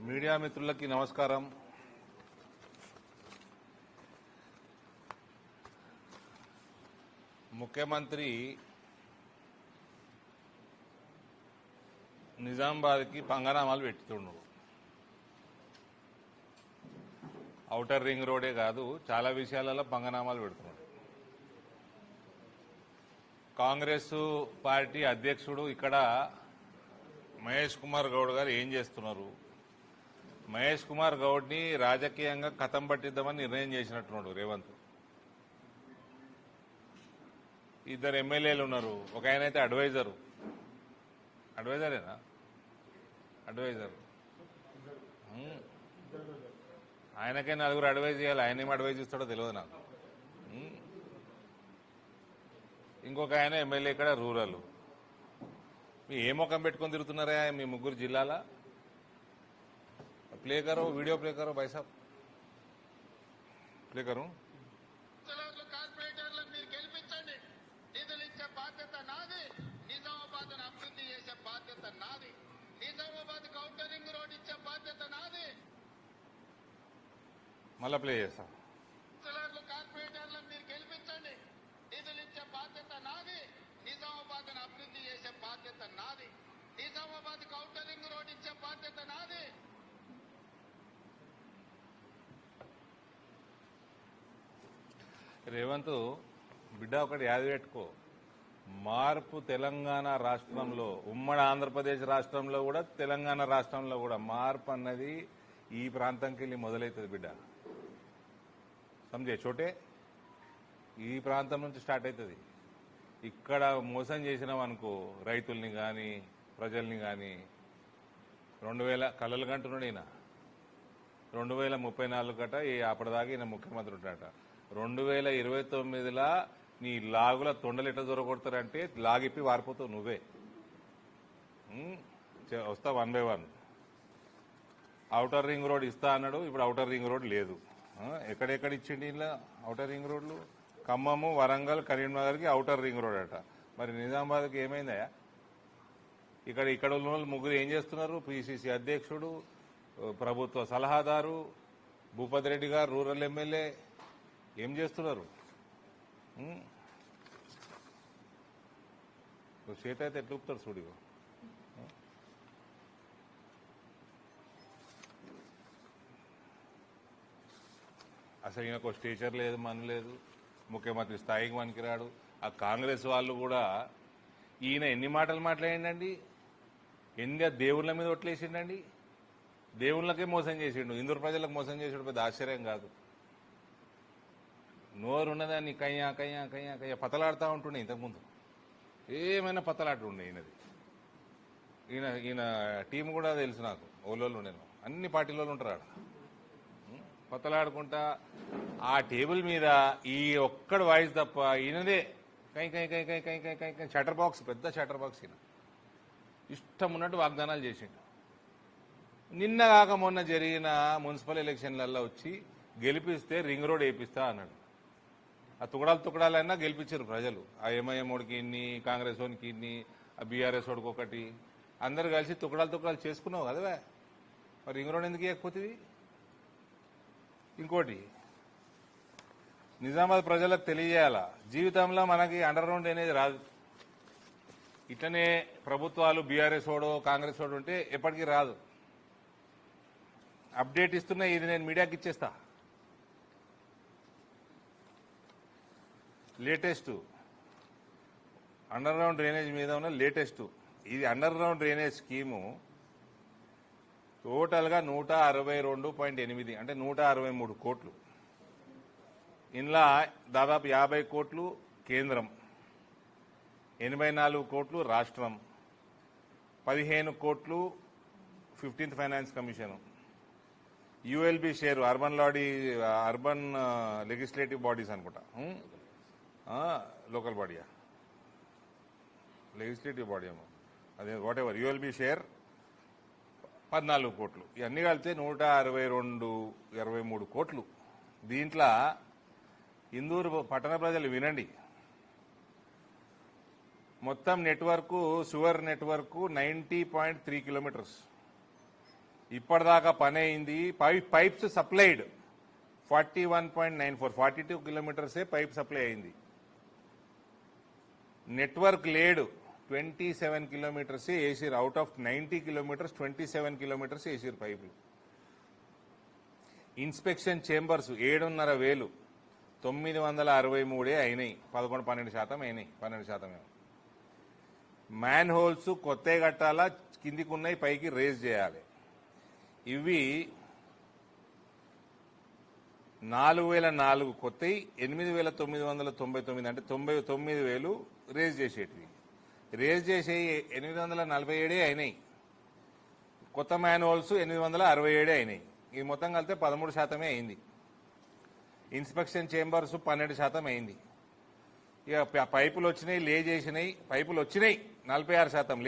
Media మిత్రులకి నమస్కారం. ముఖ్యమంత్రి నిజామాబాద్కి పంగనామాలు పెట్టుతుండ్రు. ఔటర్ రింగ్ రోడే కాదు, చాలా విషయాలలో పంగనామాలు పెడుతున్నాడు. కాంగ్రెస్ పార్టీ అధ్యక్షుడు ఇక్కడ మహేష్ కుమార్ గౌడ్ గారు ఏం చేస్తున్నారు? మహేష్ కుమార్ గౌడ్ని రాజకీయంగా కథం పట్టిద్దామని నిర్ణయం చేసినట్టున్నాడు రేవంత్. ఇద్దరు ఎమ్మెల్యేలు ఉన్నారు, ఒక ఆయన అయితే అడ్వైజరేనా అడ్వైజర్, ఆయనకే నలుగురు అడ్వైజ్ చేయాలి. ఆయన ఏం అడ్వైజ్ ఇస్తాడో తెలియదు నాకు. ఇంకొక ఆయన ఎమ్మెల్యే ఇక్కడ రూరల్. మీ ఏ ముఖం పెట్టుకొని తిరుగుతున్నారా మీ ముగ్గురు జిల్లాల? ప్లే కరో, వీడియో ప్లే కరో భాయ్ సాబ్, ప్లే కరో. మళ్ళా ప్లే చేస్తా. కార్పొరేటర్లను మీరు గెలిపించండి, నిధులు ఇచ్చే బాధ్యత నాది, నిజామాబాద్ అభివృద్ధి చేసే బాధ్యత నాది, నిజామాబాద్ ఔటర్ రింగ్ రోడ్ ఇచ్చే బాధ్యత నాది. రేవంత్ బిడ్డ ఒకటి యాది పెట్టుకో, మార్పు తెలంగాణ రాష్ట్రంలో, ఉమ్మడి ఆంధ్రప్రదేశ్ రాష్ట్రంలో కూడా, తెలంగాణ రాష్ట్రంలో కూడా మార్పు అన్నది ఈ ప్రాంతంకి వెళ్ళి మొదలవుతుంది బిడ్డ. సమజే చోటే ఈ ప్రాంతం నుంచి స్టార్ట్ అవుతుంది. ఇక్కడ మోసం చేసినాం అనుకో, రైతుల్ని కానీ ప్రజల్ని కానీ, 2000 కలలు కంటున్నాడు ఈయన, 2034 గట అప్పటిదాకా ఈయన ముఖ్యమంత్రి ఉంటాడట. 2029లా నీ లాగుల తొండలు ఎట్లా దొరకొడతారంటే లాగిప్పి వారిపోతావు నువ్వే. వస్తా 1 by 1. ఔటర్ రింగ్ రోడ్ ఇస్తా అన్నాడు, ఇప్పుడు ఔటర్ రింగ్ రోడ్ లేదు. ఎక్కడెక్కడ ఇచ్చిండి ఇలా ఔటర్ రింగ్ రోడ్లు? ఖమ్మము, వరంగల్, కరీంనగర్కి ఔటర్ రింగ్ రోడ్ అట. మరి నిజామాబాద్కి ఏమైందా? ఇక్కడ ఉన్న వాళ్ళు ముగ్గురు ఏం చేస్తున్నారు? పిసిసి అధ్యక్షుడు, ప్రభుత్వ సలహాదారు భూపతి రెడ్డి గారు, రూరల్ ఎమ్మెల్యే ఏం చేస్తున్నారు? చేత అయితే ఎట్లా ఊపుతారు చూడు. అసలు ఈయనకు స్టేచర్ లేదు, మన లేదు, ముఖ్యమంత్రి స్థాయికి పనికిరాడు. ఆ కాంగ్రెస్ వాళ్ళు కూడా ఈయన ఎన్ని మాటలు మాట్లాడిండండి, ఎన్ని దేవుళ్ళ మీద ఒట్లేసిండండి. దేవుళ్ళకే మోసం చేసిండు, ఇందూరు ప్రజలకు మోసం చేసాడు. పెద్ద ఆశ్చర్యం కాదు. నోరు ఉన్నదాన్ని కయ్యా కయ్యా కయ్యా కయ్యా పతలాడుతూ ఉంటుండే. ఇంతకుముందు ఏమైనా పతలాడుతుండే ఈయనది. ఈయన టీం కూడా తెలుసు నాకు, ఓలోళ్ళు నేను, అన్ని పార్టీలలో ఉంటారు ఆడ పతలాడుకుంటా. ఆ టేబుల్ మీద ఈ ఒక్కడు వాయిస్ తప్ప ఈయనదే కై కై కై కై కై కై కై కై షటర్ బాక్స్, పెద్ద షటర్ బాక్స్. ఈయన ఇష్టం ఉన్నట్టు వాగ్దానాలు చేసిండు. నిన్న కాక మొన్న జరిగిన మున్సిపల్ ఎలక్షన్లలో వచ్చి గెలిపిస్తే రింగ్ రోడ్ వేపిస్తా అన్నాడు. ఆ తుకడాలైనా గెలిపించారు ప్రజలు. ఆ ఎంఐఎం ఓడికి ఇన్ని, కాంగ్రెస్ ఓడికి ఇన్ని, ఆ బీఆర్ఎస్ ఓడికి ఒకటి, అందరు కలిసి తుకడాలు చేసుకున్నావు కదా. మరి రింగ్ రోడ్ ఎందుకు ఇవ్వకపోతుంది? ఇంకోటి నిజామాబాద్ ప్రజలకు తెలియజేయాలా, జీవితంలో మనకి అండర్ గ్రౌండ్ అనేది రాదు. ఇట్లనే ప్రభుత్వాలు బీఆర్ఎస్ ఓడో కాంగ్రెస్ ఓడు ఉంటే ఎప్పటికీ రాదు. అప్డేట్ ఇస్తున్నా, ఇది నేను మీడియాకి ఇచ్చేస్తా. లేటెస్ట్ అండర్ గ్రౌండ్ డ్రైనేజ్ మీద ఉన్న లేటెస్ట్ ఇది అండర్ గ్రౌండ్ డ్రైనేజ్ స్కీము టోటల్గా 162.8, అంటే 163 కోట్లు. ఇందులో దాదాపు 50 కోట్లు కేంద్రం, 84 కోట్లు రాష్ట్రం, 15 కోట్లు 15th finance commission, ULB share urban legislative bodies అనుకుంటా, లోకల్ బాడీయా లెజిస్లేటివ్ బాడీ ఏమో అదే, వాట్ ఎవర్, యుఎల్బి షేర్ 14 కోట్లు. ఇవన్నీ కలిపితే 163 కోట్లు. దీంట్లో ఇందూరు పట్టణ ప్రజలు వినండి, మొత్తం నెట్వర్క్ సువర్ నెట్వర్క్ 90.3 కిలోమీటర్స్, ఇప్పటిదాకా పని అయింది. పైప్స్ సప్లైడ్ 41.94, 42 కిలోమీటర్సే పైప్ సప్లై అయింది. నెట్వర్క్ లేడు 27 కిలోమీటర్సే వేసిరు. అవుట్ ఆఫ్ 90 కిలోమీటర్స్ 27 కిలోమీటర్స్ వేసిరు పైపులు. ఇన్స్పెక్షన్ చేంబర్స్ 7,500, 963 అయినాయి. 11-12% అయినాయి. 12%. మ్యాన్ హోల్స్ కొత్తవి కట్టాలా, కిందికి ఉన్నాయి పైకి రేజ్ చేయాలి. ఇవి 4,004 కొత్తవి, 8,999 అంటే 99,000 రేజ్ చేసేటివి. రేజ్ చేసే 847 అయినాయి. కొత్త మ్యాన్ హోల్స్ 867 అయినాయి. ఇది మొత్తం కలిపితే 13% అయింది. ఇన్స్పెక్షన్ చేంబర్స్ 12% అయింది. ఇక పైపులు వచ్చినాయి, లే చేసినాయి. పైపులు వచ్చినాయి 46%,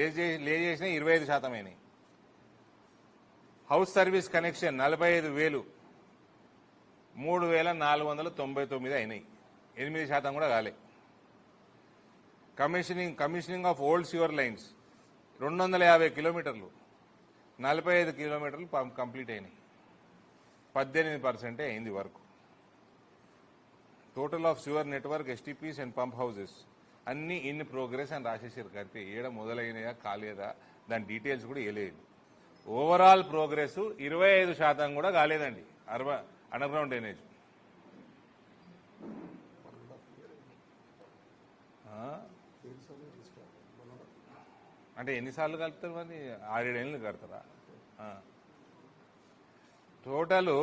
లే చేసినాయి 25% అయినాయి. హౌస్ సర్వీస్ కనెక్షన్ 45,000, 3,499 అయినాయి. 8% కూడా కాలే. Commissioning of old sewer lines 250 కిలోమీటర్లు, 45 కిలోమీటర్లు కంప్లీట్ అయినాయి. 18% అయింది work. Total of sewer network, STPs and pump houses అన్ని ఇన్ ప్రోగ్రెస్ అని రాసేసారు. కలిపి ఏడ మొదలైనయా కాలేదా దాని డీటెయిల్స్ కూడా ఇవ్వలేదు. ఓవరాల్ ప్రోగ్రెస్ 25% కూడా కాలేదండి. అండర్ గ్రౌండ్ డ్రైనేజ్ అంటే ఎన్నిసార్లు కలుపుతారు? మరి 6-7 ఏళ్ళు కడతారా? టోటల్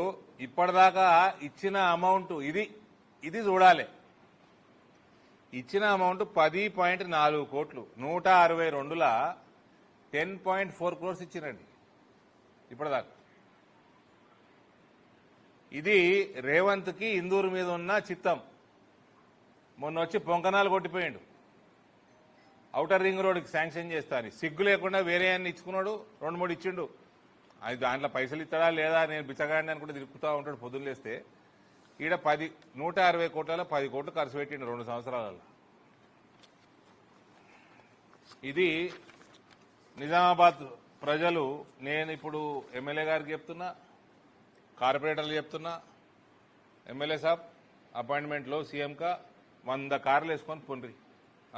ఇప్పటిదాకా ఇచ్చిన అమౌంట్ ఇది చూడాలి. ఇచ్చిన అమౌంట్ 10.4 కోట్లు. 162లా 10.4 crores ఇచ్చినండి ఇప్పటిదాకా. ఇది రేవంత్కి ఇందూరు మీద ఉన్న చిత్తం. మొన్న వచ్చి పొంకనాలు కొట్టిపోయిండు. ఔటర్ రింగ్ రోడ్కి శాంక్షన్ చేస్తాను సిగ్గు లేకుండా వేరే అన్ని ఇచ్చుకున్నాడు. 2-3 ఇచ్చిండు. అది దాంట్లో పైసలు ఇస్తాడా లేదా నేను బిచ్చగాడిని అనుకుంటే తిరుగుతూ ఉంటాడు పొద్దున్న లేస్తే. ఈడ 160 కోట్లలో 10 కోట్లు ఖర్చు పెట్టిండు 2 సంవత్సరాలలో. ఇది నిజామాబాద్ ప్రజలు, నేను ఇప్పుడు ఎమ్మెల్యే గారికి చెప్తున్నా, కార్పొరేటర్లు చెప్తున్నా, ఎమ్మెల్యే సాబ్ అపాయింట్మెంట్లో సీఎంకా 100 కార్లు వేసుకొని పొండ్రి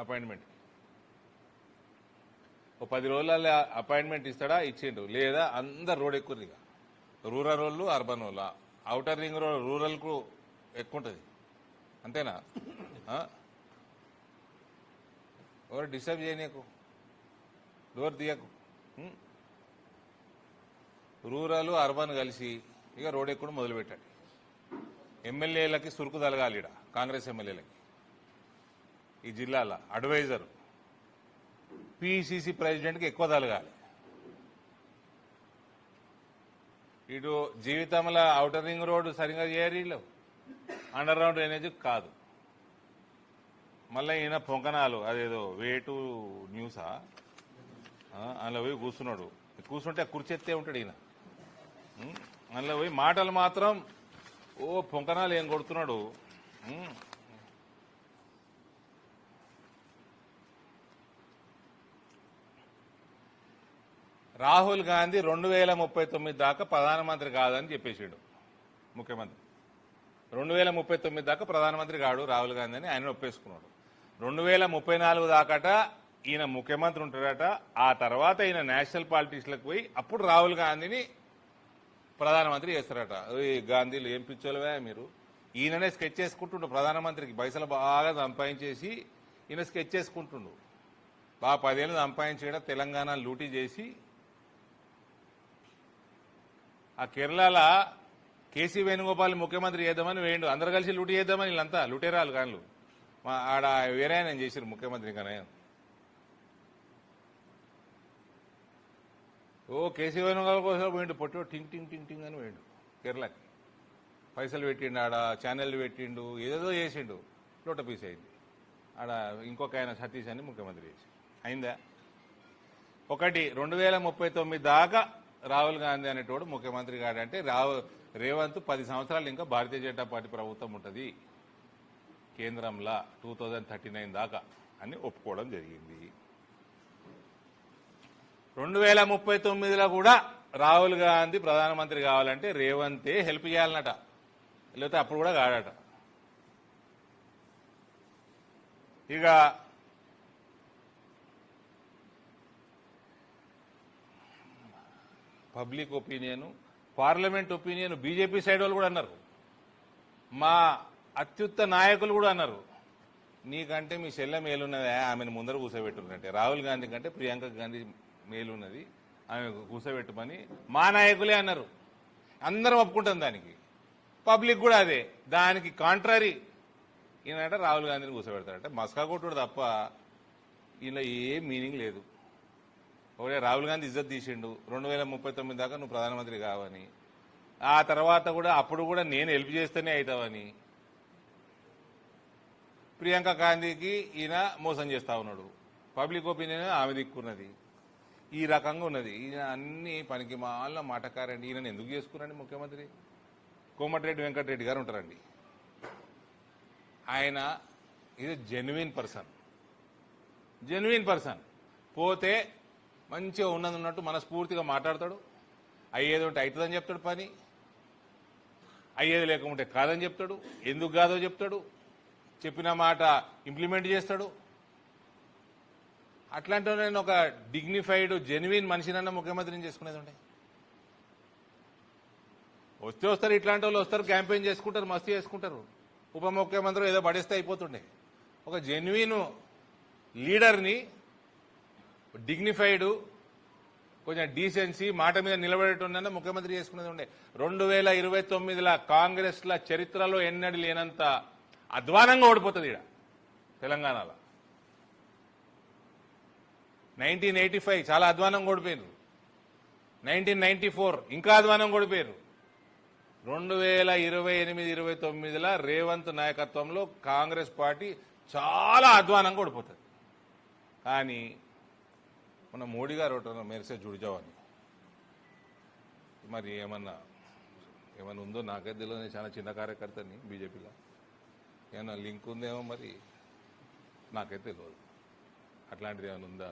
అపాయింట్మెంట్. ఓ 10 రోజుల అపాయింట్మెంట్ ఇస్తాడా? ఇచ్చిండు. లేదా అందరు రోడ్ ఎక్కువ. ఇక రూరల్ వాళ్ళు, అర్బన్ వాళ్ళ. ఔటర్ రింగ్ రోడ్ రూరల్కు ఎక్కువ ఉంటుంది. అంతేనా? ఎవరు డిస్టర్బ్ చేయనీకు, డోర్ తీయకు. రూరల్ అర్బన్ కలిసి ఇక రోడ్ ఎక్కువ మొదలుపెట్టాడు. ఎమ్మెల్యేలకి సురుకు తలగాలి. ఈడ కాంగ్రెస్ ఎమ్మెల్యేలకి ఈ జిల్లాలో అడ్వైజర్ పిసిసి ప్రెసిడెంట్కి ఎక్కువ తలగాలి. ఇటు జీవితంలో ఔటర్ రింగ్ రోడ్డు సరిగా చేయరు వీళ్ళు. అండర్ గ్రౌండ్ డ్రైనేజ్ కాదు. మళ్ళీ ఈయన పొంకనాలు అదేదో వేటు న్యూసా అందులో పోయి కూర్చున్నాడు. కూర్చుంటే కుర్చెత్తే ఉంటాడు ఈయన. అందులో పోయి మాటలు మాత్రం పొంకనాలు ఏం కొడుతున్నాడు. రాహుల్ గాంధీ 2039 దాకా ప్రధానమంత్రి కాదని చెప్పేసాడు ముఖ్యమంత్రి. 2039 దాకా ప్రధానమంత్రి కాడు రాహుల్ గాంధీ అని ఆయన ఒప్పేసుకున్నాడు. 2034 దాకాట ఈయన ముఖ్యమంత్రి ఉంటాడట. ఆ తర్వాత ఈయన నేషనల్ పాలిటిక్స్లకు పోయి అప్పుడు రాహుల్ గాంధీని ప్రధానమంత్రి చేస్తారట. గాంధీలు ఏం పిచ్చోలవే మీరు. ఈయననే స్కెచ్ చేసుకుంటుండు ప్రధానమంత్రికి. పైసలు బాగా సంపాదించేసి ఈయన స్కెచ్ చేసుకుంటుండు. బాగా 10 ఏళ్ళు సంపాదించేట తెలంగాణ లూటీ చేసి ఆ కేరళ కేసీ వేణుగోపాల్ ముఖ్యమంత్రి చేద్దామని వేయండు. అందరు కలిసి లూటీ చేద్దామని వీళ్ళంతా లూటేరాలు కాళ్ళు. ఆడ వేరే ఆయన చేశారు ముఖ్యమంత్రి. కానీ కేసీ వేణుగోపాల్ కోసం పోయిండు. పొట్టు టింగ్ టింగ్ టింగ్ టింగ్ అని పోయిండు కేరళకి. పైసలు పెట్టిండు, ఆడ ఛానళ్ళు పెట్టిండు, ఏదేదో చేసిండు. లోట పీస్ అయింది. ఆడ ఇంకొక ఆయన సతీష్ అని ముఖ్యమంత్రి చేసి అయిందా? ఒకటి 2039 దాకా రాహుల్ గాంధీ అనేటోడు ముఖ్యమంత్రి కాడంటే రేవంత్ 10 సంవత్సరాలు ఇంకా భారతీయ జనతా పార్టీ ప్రభుత్వం ఉంటుంది కేంద్రంలో 2039 దాకా అని ఒప్పుకోవడం జరిగింది. 2039లో కూడా రాహుల్ గాంధీ ప్రధానమంత్రి కావాలంటే రేవంతే హెల్ప్ చేయాలన్నట, లేకపోతే అప్పుడు కూడా కాడట. ఇక public opinion, parliament opinion, BJP side వాళ్ళు కూడా అన్నారు, మా అత్యుత్త నాయకులు కూడా అన్నారు, నీకంటే మీ చెల్లె మేలున్నది, ఆమెను ముందర కూర్చోబెట్టున్నట్టే, రాహుల్ గాంధీ కంటే ప్రియాంక గాంధీ మేలున్నది, ఆమె కూర్చోబెట్టమని మా నాయకులే అన్నారు. అందరం ఒప్పుకుంటాం దానికి, పబ్లిక్ కూడా అదే. దానికి కాంట్రరీ ఈయనంట రాహుల్ గాంధీని కూర్చోబెడతాడంటే మస్కా కొట్టుడు తప్ప ఇలా ఏం మీనింగ్ లేదు. ఒకటే రాహుల్ గాంధీ ఇజ్జత్ తీసిండు 2039 దాకా నువ్వు ప్రధానమంత్రి కావని, ఆ తర్వాత కూడా అప్పుడు కూడా నేను హెల్ప్ చేస్తేనే అవుతావని ప్రియాంక గాంధీకి ఈయన మోసం చేస్తా ఉన్నాడు. పబ్లిక్ ఒపీనియన్ ఆమె దిక్కున్నది, ఈ రకంగా ఉన్నది. ఈయన అన్ని పనికి మాల మాటకారండి. ఈయనను ఎందుకు చేసుకున్నాండి ముఖ్యమంత్రి? కోమటిరెడ్డి వెంకటరెడ్డి గారు ఉంటారండి, ఆయన ఇది జెన్యున్ పర్సన్. పోతే మంచిగా ఉన్నట్టు మనస్ఫూర్తిగా మాట్లాడతాడు, అయ్యేది ఉంటే అవుతుందని చెప్తాడు పని, అయ్యేది లేకుంటే కాదని చెప్తాడు, ఎందుకు కాదో చెప్తాడు, చెప్పిన మాట ఇంప్లిమెంట్ చేస్తాడు. అట్లాంటి నేను ఒక డిగ్నిఫైడ్ జెన్యున్ మనిషినన్నా ముఖ్యమంత్రిని చేసుకునేది ఉండే. వస్తారు, ఇట్లాంటి వాళ్ళు వస్తారు, క్యాంపెయిన్ చేసుకుంటారు, మస్తీ చేసుకుంటారు, ఉప ముఖ్యమంత్రి ఏదో పడేస్తే అయిపోతుండే. ఒక జెన్యున్ లీడర్ని, డిగ్నిఫైడ్, కొంచెం డీసెన్సీ, మాట మీద నిలబడేటోనన్నా ముఖ్యమంత్రి చేసుకునేది ఉండే. 2029 కాంగ్రెస్ల చరిత్రలో ఎన్నడూ లేనంత అధ్వానంగా ఓడిపోతుంది ఇక్కడ తెలంగాణలో. 1985 చాలా అధ్వానంగా ఓడిపోయారు, 1994 ఇంకా అధ్వానంగా ఓడిపోయారు. 2028-29 రేవంత్ నాయకత్వంలో కాంగ్రెస్ పార్టీ చాలా అధ్వానంగా ఓడిపోతుంది. కానీ మన మోడీ గారు ఒకటి మెరిసే జుడిజావని, మరి ఏమన్నా ఉందో నాకైతే తెలియదు. చాలా చిన్న కార్యకర్తని బీజేపీలో, ఏమన్నా లింక్ ఉందేమో మరి నాకైతే తెలియదు. అట్లాంటిది ఏమైనా ఉందా?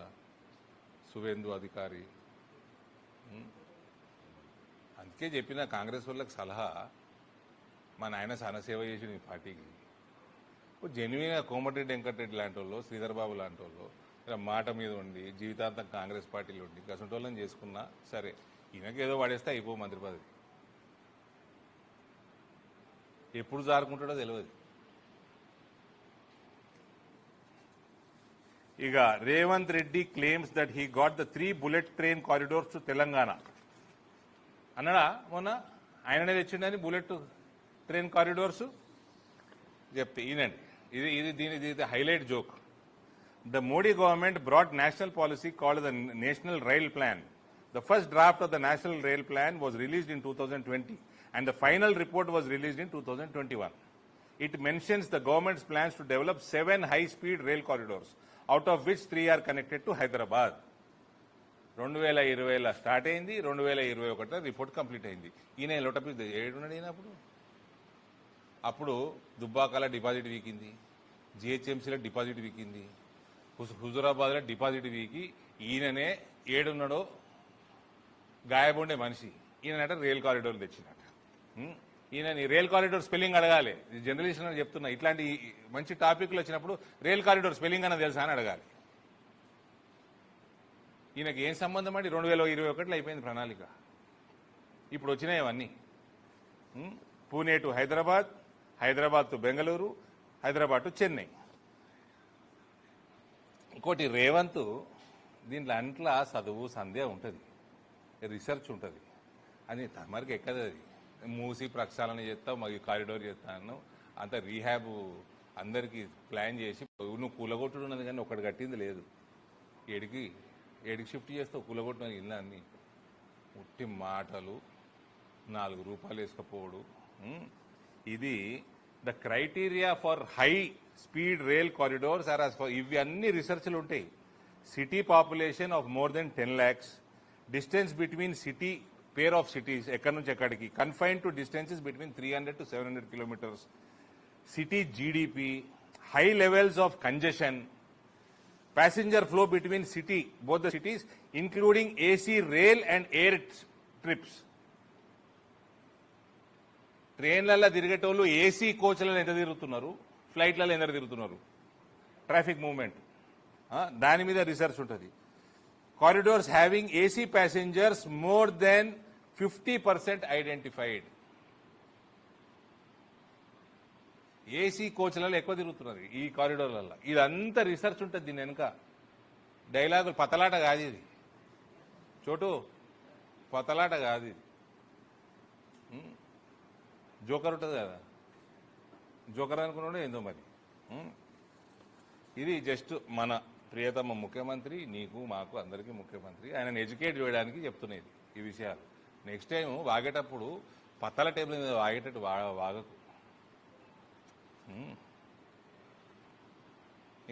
సువేందు అధికారి, అందుకే చెప్పిన కాంగ్రెస్ వాళ్ళకి సలహా, మా నాయన చాలా సేవ చేసి ఈ పార్టీకి. జెన్యున్గా కోమటిరెడ్డి వెంకటరెడ్డి లాంటి వాళ్ళు, శ్రీధర్ బాబు లాంటి వాళ్ళు ఇలా మాట మీద ఉండి జీవితాంతం కాంగ్రెస్ పార్టీలో ఉండి గసంటోళ్ళని చేసుకున్నా సరే, ఈయనకి ఏదో పడేస్తే అయిపో మంత్రి పదవి. ఎప్పుడు జారుకుంటాడో తెలియదు. ఇక Revanth Reddy claims that he got the 3 bullet train corridors to Telangana అన్నాడా మొన్న? ఆయననే తెచ్చిండని బుల్లెట్ ట్రైన్ కారిడోర్స్ చెప్తే ఈయనండి, ఇది highlight joke. The Modi government brought national policy called the National Rail Plan. The first draft of the National Rail Plan was released in 2020 and the final report was released in 2021. It mentions the government's plans to develop 7 high-speed rail corridors, out of which 3 are connected to Hyderabad. 2020 start అయింది, 2021 report complete అయింది. ఈయన లోటపి ఏడున్నాడు ఈయన. అప్పుడు దుబ్బాకల deposit వీకింది, జిహెచ్ఎంసీలో deposit వీకింది, హుజూరాబాద్లో deposit వీకి ఈయననే ఏడున్నాడో గాయబుండే మనిషి. ఈయనట rail corridor తెచ్చినట్ట. ఈయనని rail corridor spelling అడగాలి. Journalist అని చెప్తున్నా, ఇట్లాంటి మంచి టాపిక్లు వచ్చినప్పుడు రైల్ కారిడోర్ స్పెల్లింగ్ అన్న తెలుసా అని అడగాలి. ఈయనకి ఏం సంబంధం అండి? 2021లో అయిపోయింది ప్రణాళిక, ఇప్పుడు వచ్చినాయి అవన్నీ. Pune to Hyderabad, Hyderabad to Bengaluru, Hyderabad to Chennai. ఇంకోటి రేవంత్ దీంట్లో అంట్లా చదువు సందేహం ఉంటుంది, రీసెర్చ్ ఉంటుంది, అది తమరికి ఎక్కదు. అది మూసి ప్రక్షాళన చేస్తావు, మరి కారిడోర్ చేస్తాను, అంత రీహాబ్ అందరికీ ప్లాన్ చేసి నువ్వు కూలగొట్టుడు ఉన్నది కానీ ఒకటి కట్టింది లేదు. ఏడికి షిఫ్ట్ చేస్తావు కూలగొట్టిన ఇల్లు అన్ని ఉట్టి మాటలు, 4 రూపాయలు వేసుకపోవడు. ఇది the criteria for high speed rail corridors are as for ఇవి అన్ని రీసెర్చ్లు ఉంటాయి. City population of more than 10 lakhs, distance between city pair of cities ఎక్కడి నుంచి ఎక్కడికి, confine to distances between 300 to 700 kilometers, city GDP, high levels of congestion, passenger flow between both the cities, including AC rail and air trips. ట్రైన్లలో తిరిగేటోళ్ళు AC కోచ్లలో ఎంత తిరుగుతున్నారు, ఫ్లైట్లలో ఎంత తిరుగుతున్నారు, ట్రాఫిక్ మూవ్మెంట్, దాని మీద రీసెర్చ్ ఉంటుంది. Corridors having AC passengers more than 50% identified. AC కోచ్లలో ఎక్కువ తిరుగుతున్నారు ఈ కారిడోర్లలో. ఇదంతా రీసెర్చ్ ఉంటుంది దీని వెనుక. డైలాగులు పతలాట కాదు ఇది చోటు, పతలాట కాదు ఇది. జోకర్ ఉంటుంది కదా, జోకర్ అనుకున్నాడు ఏందో మరి. ఇది జస్ట్ మన ప్రియతమ ముఖ్యమంత్రి, నీకు మాకు అందరికీ ముఖ్యమంత్రి, ఆయనను ఎడ్యుకేట్ చేయడానికి చెప్తున్నది ఈ విషయాలు. నెక్స్ట్ టైం వాగేటప్పుడు పత్తల టేబుల్ మీద వాగేటట్టు వాగకు.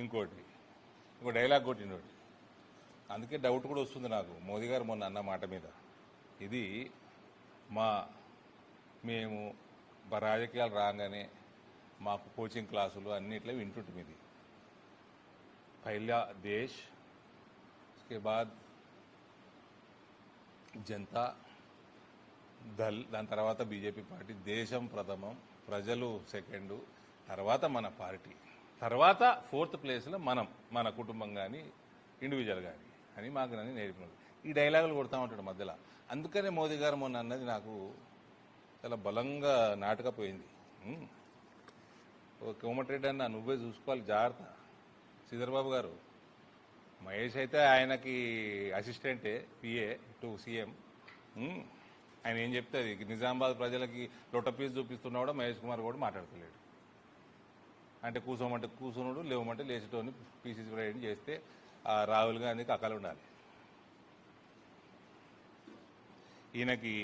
ఇంకో డైలాగ్ కొట్టినోటి, అందుకే డౌట్ కూడా వస్తుంది నాకు మోదీ గారు మొన్న అన్న మాట మీద. ఇది మేము రాజకీయాలు రాగానే మాకు కోచింగ్ క్లాసులు అన్నిట్లో వింటుంటాం. ఇది పహలా దేశ్, उसके बाद జనతా దళ్, దాని తర్వాత బీజేపీ పార్టీ, దేశం ప్రథమం, ప్రజలు సెకండు, తర్వాత మన పార్టీ, తర్వాత 4th ప్లేస్లో మనం, మన కుటుంబం కానీ ఇండివిజువల్ కానీ అని మాకు నన్ను నేర్పినాడు. ఈ డైలాగులు కొడతా ఉంటాడు మధ్యలో. అందుకనే మోదీ గారు మొన్న అన్నది నాకు చాలా బలంగా నాటకపోయింది. కోమటిరెడ్డి అన్న నువ్వే చూసుకోవాలి జాగ్రత్త. శ్రీధర్బాబు గారు, మహేష్ అయితే ఆయనకి అసిస్టెంటే, పిఏ టు సీఎం. ఆయన ఏం చెప్తే అది. నిజామాబాద్ ప్రజలకి లొట్టపీస్ చూపిస్తున్నా కూడా మహేష్ కుమార్ కూడా మాట్లాడతలేడు. అంటే కూసోమంటే కూర్చున్నాడు, లేవమంటే లేచేటోని పీసీసీ ప్రెసిడెంట్ చేస్తే ఆ రాహుల్ గాంధీకి అక్కలు ఉండాలి. ఈయనకి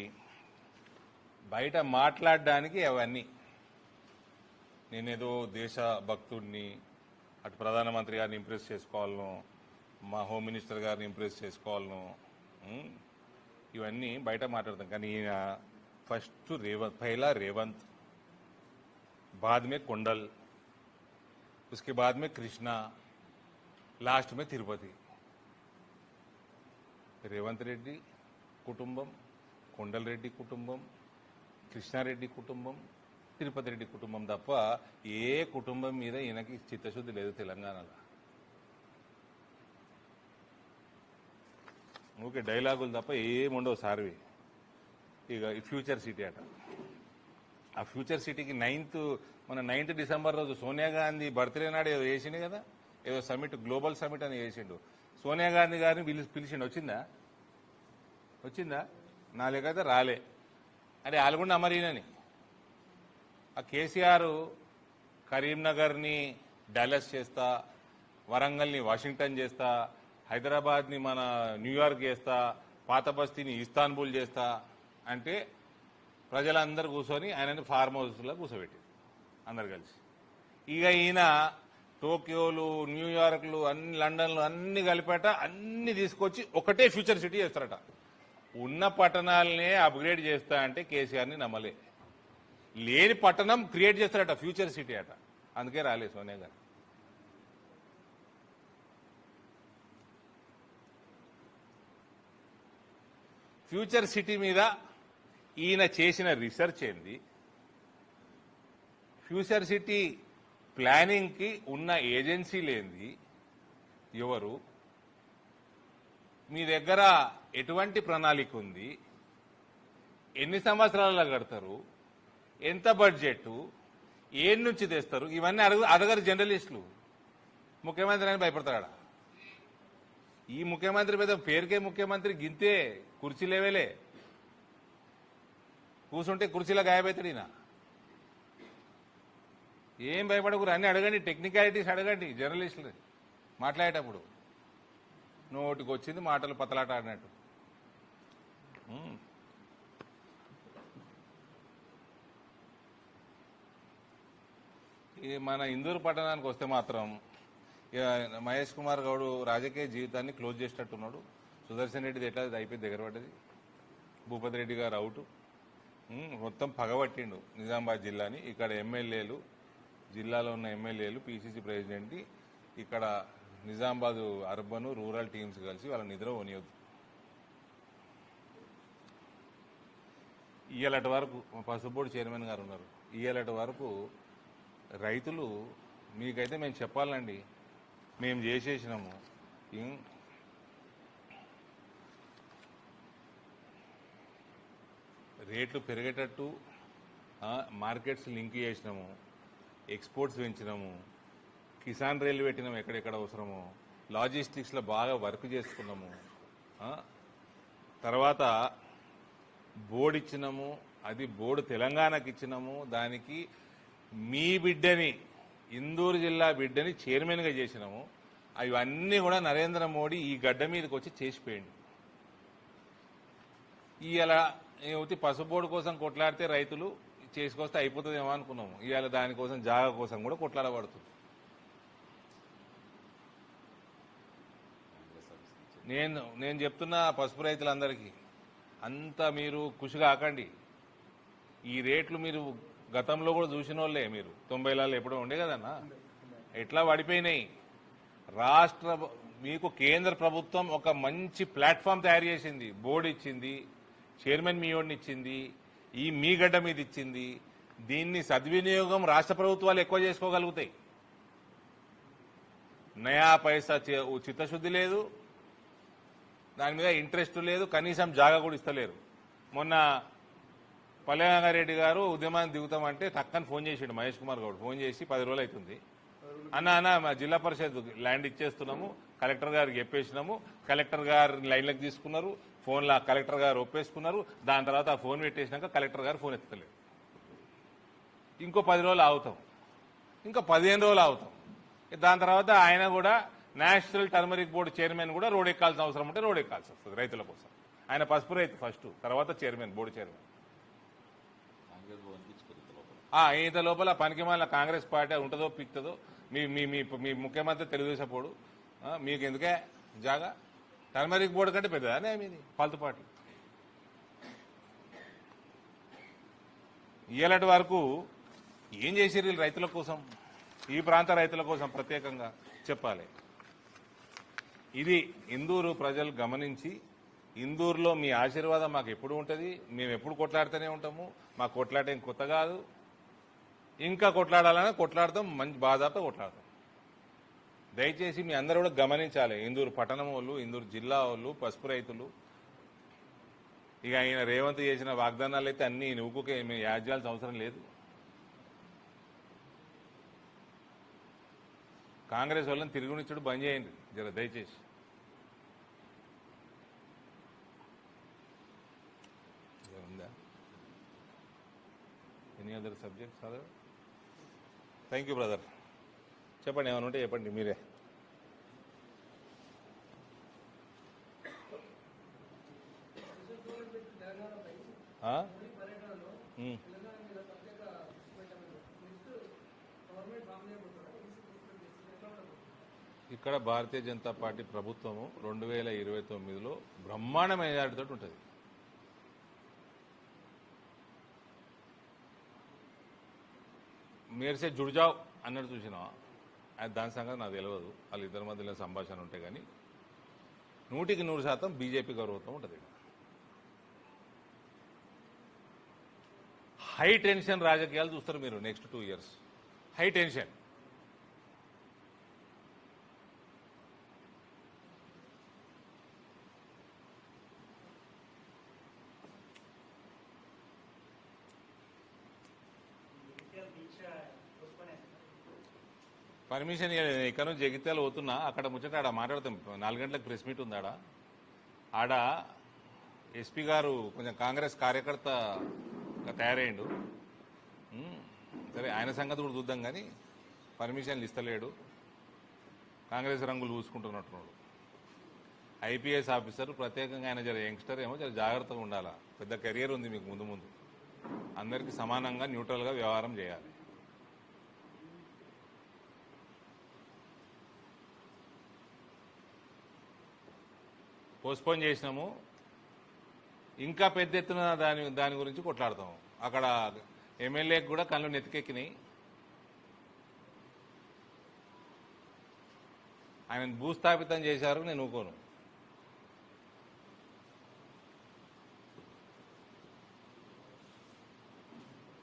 బయట మాట్లాడడానికి అవన్నీ, నేనేదో దేశభక్తుడిని, అటు ప్రధానమంత్రి గారిని ఇంప్రెస్ చేసుకోవాలను, మా హోమ్ మినిస్టర్ గారిని ఇంప్రెస్ చేసుకోవాలను, ఇవన్నీ బయట మాట్లాడతాం. కానీ ఈయన ఫస్ట్ రేవంత్, పహలా రేవంత్, बाद में కొండల్, उसके बाद में कृष्णा, లాస్ట్ में తిరుపతి. రేవంత్ రెడ్డి కుటుంబం, కొండల్ రెడ్డి కుటుంబం, కృష్ణారెడ్డి కుటుంబం, తిరుపతి రెడ్డి కుటుంబం తప్ప ఏ కుటుంబం మీద ఈయనకి చిత్తశుద్ధి లేదు తెలంగాణలో. ఓకే, డైలాగులు తప్ప ఏముండవు సార్వి. ఇక ఈ ఫ్యూచర్ సిటీ అట. ఆ ఫ్యూచర్ సిటీకి మన 9th డిసెంబర్ రోజు సోనియా గాంధీ బర్త్డే నాడు ఏదో వేసిండు కదా, ఏదో సమిట్, గ్లోబల్ సమిట్ అని వేసిండు. సోనియా గాంధీ గారిని పిలిచిండు. వచ్చిందా? నా లేకైతే రాలే. అంటే ఆల్గొండ అమరీనని. ఆ కేసీఆర్ కరీంనగర్ని డాలస్ చేస్తా, వరంగల్ని వాషింగ్టన్ చేస్తా, హైదరాబాద్ని మన న్యూయార్క్ చేస్తా, పాత బస్తీని ఇస్తాన్బుల్ చేస్తా అంటే ప్రజలందరూ కూర్చొని ఆయనని ఫార్మ్ హౌస్లో కూర్చోబెట్టారు అందరు కలిసి. ఇక ఈయన టోక్యోలు, న్యూయార్క్లు, అన్ని లండన్లు అన్ని కలిపేట అన్ని తీసుకొచ్చి ఒకటే ఫ్యూచర్ సిటీ చేస్తారట. ఉన్న పట్టణాలనే అప్గ్రేడ్ చేస్తా అంటే కేసీఆర్ని నమ్మలే. లేని పట్టణం క్రియేట్ చేస్తారట, ఫ్యూచర్ సిటీ అట. అందుకే రాలే సోనియా గారు. ఫ్యూచర్ సిటీ మీద ఈయన చేసిన రీసెర్చ్ ఏంది, ఫ్యూచర్ సిటీ ప్లానింగ్కి ఉన్న ఏజెన్సీలు ఏంది, ఎవరు, మీ దగ్గర ఎటువంటి ప్రణాళిక ఉంది, ఎన్ని సంవత్సరాలలో కడతారు, ఎంత బడ్జెట్, ఏం నుంచి తెస్తారు, ఇవన్నీ అడగరు జర్నలిస్టులు. ముఖ్యమంత్రి అని భయపడతాడా? ఈ ముఖ్యమంత్రి మీద పేరుకే ముఖ్యమంత్రి, గింతే కుర్చీ లేవేలే, కూర్చుంటే కుర్చీలో గాయపడతాడు ఈయన. ఏం భయపడకూరు, అన్ని అడగండి, టెక్నికాలిటీస్ అడగండి జర్నలిస్టులు మాట్లాడేటప్పుడు. నోటికి వచ్చింది మాటలు పతలాట ఆడినట్టు. మన ఇందూరు పట్టణానికి వస్తే మాత్రం మహేష్ కుమార్ గౌడ్ రాజకీయ జీవితాన్ని క్లోజ్ చేసినట్టున్నాడు. సుదర్శన్ రెడ్డిది ఎట్లా అయిపోయి దగ్గర పడ్డది. భూపతి రెడ్డి గారు అవుట్. మొత్తం పగబట్టిండు నిజామాబాద్ జిల్లాని. ఇక్కడ ఎమ్మెల్యేలు, జిల్లాలో ఉన్న ఎమ్మెల్యేలు, పీసీసీ ప్రెసిడెంట్ ఇక్కడ నిజామాబాద్ అర్బన్ రూరల్ టీమ్స్ కలిసి వాళ్ళ నిద్ర పోనీయొద్దు. ఇయ్యాలటి వరకు మా పసుపు బోర్డు చైర్మన్ గారు ఉన్నారు. ఇయ్యాలటి వరకు రైతులు మీకైతే మేము చెప్పాలండి, మేము చేసేసినాము. రేట్లు పెరిగేటట్టు మార్కెట్స్ లింక్ చేసినాము, ఎక్స్పోర్ట్స్ పెంచినాము, కిసాన్ రైలు పెట్టినాము ఎక్కడెక్కడ అవసరమో, లాజిస్టిక్స్లో బాగా వర్క్ చేసుకున్నాము. తర్వాత బోర్డు ఇచ్చినాము, అది బోర్డు తెలంగాణకి ఇచ్చినాము. దానికి మీ బిడ్డని, ఇందూరు జిల్లా బిడ్డని చైర్మన్గా చేసినాము. అవన్నీ కూడా నరేంద్ర మోడీ ఈ గడ్డ మీదకి వచ్చి చేసిపోయింది. ఇవాళ ఏమవుతుంది, పసుపు బోర్డు కోసం కొట్లాడితే రైతులు చేసుకొస్తే అయిపోతుందేమో అనుకున్నాము. ఇవాళ దానికోసం జాగా కోసం కూడా కొట్లాడబడుతుంది. నేను చెప్తున్నా పసుపు రైతులందరికీ, అంతా మీరు కృషి కాకండి. ఈ రేట్లు మీరు గతంలో కూడా చూసిన వాళ్ళే. మీరు 90లలో ఎప్పుడో ఉండే కదన్నా, ఎట్లా పడిపోయినాయి. మీకు కేంద్ర ప్రభుత్వం ఒక మంచి ప్లాట్ఫామ్ తయారు చేసింది, బోర్డు ఇచ్చింది, చైర్మన్ మీయోడిని ఇచ్చింది, ఈ మీ గడ్డ మీద ఇచ్చింది. దీన్ని సద్వినియోగం రాష్ట్ర ప్రభుత్వాలు ఎక్కువ చేసుకోగలుగుతాయి. నయా పైసా చిత్తశుద్ధి లేదు, దాని మీద ఇంట్రెస్ట్ లేదు, కనీసం జాగా కూడా ఇస్తలేరు. మొన్న పల్లెరంగారెడ్డి గారు ఉద్యమాన్ని దిగుతామంటే టక్కని ఫోన్ చేసాడు మహేష్ కుమార్ గౌడ్. ఫోన్ చేసి 10 రోజులు అవుతుంది, అన్న మా జిల్లా పరిషత్ ల్యాండ్ ఇచ్చేస్తున్నాము, కలెక్టర్ గారికి చెప్పేసినాము, కలెక్టర్ గారు లైన్లకు తీసుకున్నారు, ఫోన్లో కలెక్టర్ గారు ఒప్పేసుకున్నారు. దాని తర్వాత ఆ ఫోన్ పెట్టేసినాక కలెక్టర్ గారు ఫోన్ ఎత్తలేరు. ఇంకో 10 రోజులు ఆగుతాం, ఇంకా 15 రోజులు ఆగుతాం. దాని తర్వాత ఆయన కూడా నేషనల్ టర్మరిక్ బోర్డు చైర్మన్ కూడా రోడ్ ఎక్కాల్సిన అవసరం ఉంటే రోడ్ ఎక్కాల్సి వస్తుంది రైతుల కోసం. ఆయన పసుపు రైతు ఫస్ట్, తర్వాత చైర్మన్, బోర్డు చైర్మన్. ఇంత లోపల పనికి మళ్ళీ కాంగ్రెస్ పార్టీ ఉంటుందో పిక్తుందో. మీ మీ మీ ముఖ్యమంత్రి తెలుగుదేశం పోడు, మీకు ఎందుకే జాగా? టర్మరిక్ బోర్డు కంటే పెద్దదా మీది పాలతు పార్టీ? ఇయ్యాలటి వరకు ఏం చేసారు రైతుల కోసం, ఈ ప్రాంత రైతుల కోసం ప్రత్యేకంగా చెప్పాలి. ఇది ఇందూరు ప్రజలు గమనించి, ఇందూరులో మీ ఆశీర్వాదం మాకు ఎప్పుడు ఉంటుంది, మేము ఎప్పుడు కొట్లాడుతూనే ఉంటాము. మాకు కొట్లాడేం కొత్త కాదు, ఇంకా కొట్లాడాలని కొట్లాడతాం, మంచి బాధాతో కొట్లాడతాం. దయచేసి మీ అందరూ కూడా గమనించాలి. ఇందూరు పట్టణం వాళ్ళు, ఇందూరు జిల్లా వాళ్ళు, పసుపు రైతులు. ఇక ఆయన రేవంత్ చేసిన వాగ్దానాలు అయితే అన్ని నువ్వుకే మేము యాడ్ చేయాల్సిన అవసరం లేదు. కాంగ్రెస్ వాళ్ళని తిరుగునిచ్చుడు బంద్ చేయండి జర దయచేసి. Any other subjects other? Thank you brother. చెప్పండి, ఏమైనా ఉంటే చెప్పండి మీరే. ఇక్కడ భారతీయ జనతా పార్టీ ప్రభుత్వము 2029లో బ్రహ్మాండమైన మెజారిటీతో ఉంటుంది. మేర్సే జుడ్జావ్ అన్నట్టు చూసినావా? అది దాని సంగతి నాకు తెలియదు, వాళ్ళిద్దరి మధ్యలో సంభాషణ ఉంటే. కానీ 100% బీజేపీ గౌరవంతో ఉంటుంది. హై టెన్షన్ రాజకీయాలు చూస్తారు మీరు next 2 years. High tension. Permission ఇక్కడ నుంచి జగిత్యాల పోతున్నా, అక్కడ ముచ్చట ఆడ మాట్లాడతాం. 4 గంటలకు ప్రెస్ మీట్ ఉంది ఆడ ఎస్పీ గారు కొంచెం కాంగ్రెస్ కార్యకర్త తయారయ్యిండు. సరే ఆయన సంగతి కూడా చూద్దాం, కానీ పర్మిషన్లు ఇస్తలేడు, కాంగ్రెస్ రంగులు పూసుకుంటున్నట్టున్నాడు. ఐపీఎస్ ఆఫీసర్ ప్రత్యేకంగా ఆయన జర యంగ్స్టర్ ఏమో జర జాగ్రత్తగా ఉండాలా. పెద్ద కెరియర్ ఉంది మీకు ముందు ముందు. అందరికీ సమానంగా న్యూట్రల్గా వ్యవహారం చేయాలి. పోస్ట్పోన్ చేసినాము, ఇంకా పెద్ద ఎత్తున దాని గురించి కొట్లాడతాము. అక్కడ ఎమ్మెల్యేకి కూడా కళ్ళు నెత్తికెక్కినాయి. ఆయన భూస్థాపితం చేశారు, నేను ఊకోను.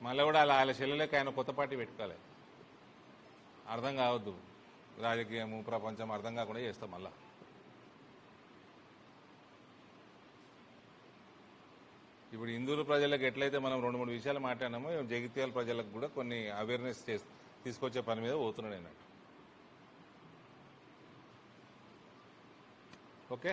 మళ్ళీ కూడా వాళ్ళ చెల్లెలకి ఆయన కొత్త పార్టీ పెట్టుకోవాలి. అర్థం కావద్దు, రాజకీయము ప్రపంచం అర్థం కాకుండా చేస్తాం మళ్ళా. ఇప్పుడు ఇందూరు ప్రజలకు ఎట్లయితే మనం 2-3 విషయాలు మాట్లాడినామో జగిత్యాల ప్రజలకు కూడా కొన్ని అవేర్నెస్ తీసుకొచ్చే పని మీద పోతున్నాడు అన్నట్టు. ఓకే.